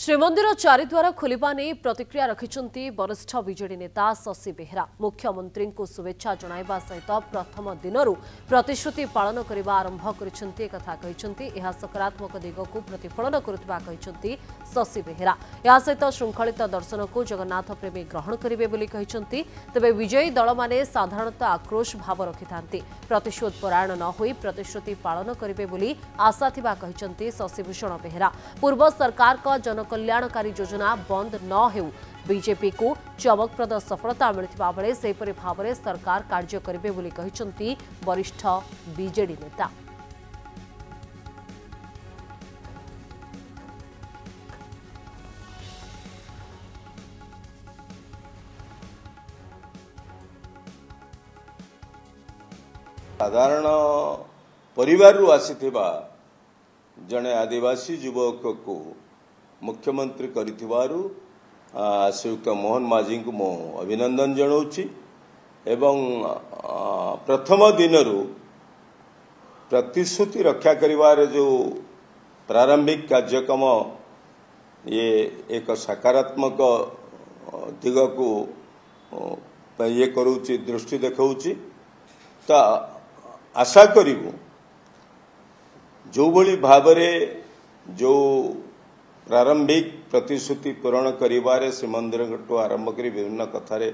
श्रीमंदिर चारिद्वार खोलिबा नहीं प्रतिक्रिया रखिंट वरिष्ठ बीजेडी नेता शशि बेहेरा। मुख्यमंत्री को शुभेच्छा जणाइबा सहित प्रथम दिन प्रतिश्रुति पालन करने आरंभ कर सकारात्मक दिग को प्रतिफलन करुवा शशि बेहेरा। या सहित श्रृंखलित दर्शन को जगन्नाथ प्रेमी ग्रहण करेंगे तेबे विजयी दल माने साधारणतः आक्रोश भाव रखि थांती। प्रतिशोध परायण न होई प्रतिश्रुति पालन करेंगे आशा थिबा कहिसंती शशिभूषण बेहेरा। पूर्व सरकार का जनकल्याणकारी योजना बंद न हेउ बीजेपी को चमकप्रद सफलता मिलिथिबा बेले सेपरि भावरे सरकार कार्य करिवे बोली कहिसंती वरिष्ठ बीजेडी नेता। साधारण परिवार आसीथिबा जने आदिवासी युवक को मुख्यमंत्री करिथिबारु श्रीयुक्त मोहन माझी को मो अभिनंदन जनाऊँची एवं प्रथम दिनरु प्रतिश्रुति रक्षा करिवार जो प्रारंभिक कार्यक्रम ये एक सकारात्मक दिग को ये करूची दृष्टि देखाऊची। तो आशा करिवु जो भली भावरे जो प्रारंभिक प्रतिश्रुति पूरण करिवारे श्रीमंदिर आरंभ करी विभिन्न कथारे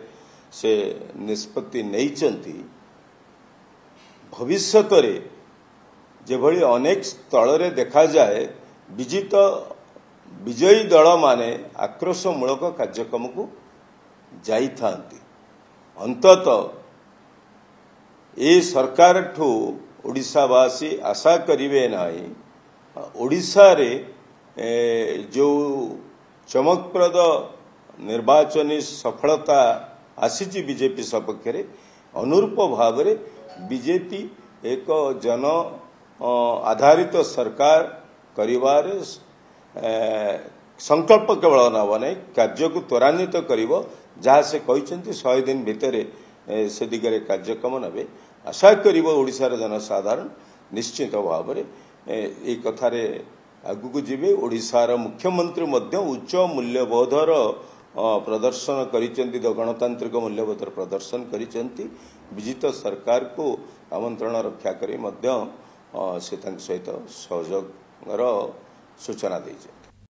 से निष्पत्ति नैचंती भविष्यत रे जेभली अनेक स्थल रे देखा जाए विजयी दल माने आक्रोशमूलक कार्यक्रम को जाई थांती। अंततः ए सरकार ठू ओडिशावासी आशा करिवे नाही ओडिशा रे जो चमकप्रद निर्वाचनी सफलता आसी बीजेपी सपक्ष अनुरूप भाव में बीजेपी एक जन आधारित सरकार करिवार संकल्प केवल नब नहीं कार्य को त्वरान्वित करिवो जहाँ से कहते 100 दिन भितर से दिगरे कार्यक्रम नबे आशा करिवो ओडिशार जनसाधारण निश्चित भाव में एक कथारे आगु को जीवे। ओडिशार मुख्यमंत्री मध्य उच्च मूल्यबोधर प्रदर्शन करिसेंती गणतांत्रिक मूल्यबोधर प्रदर्शन करिसेंती। विजित सरकार को आमंत्रण रक्षा करी मध्य से सहित सहयोग सूचना देइछे।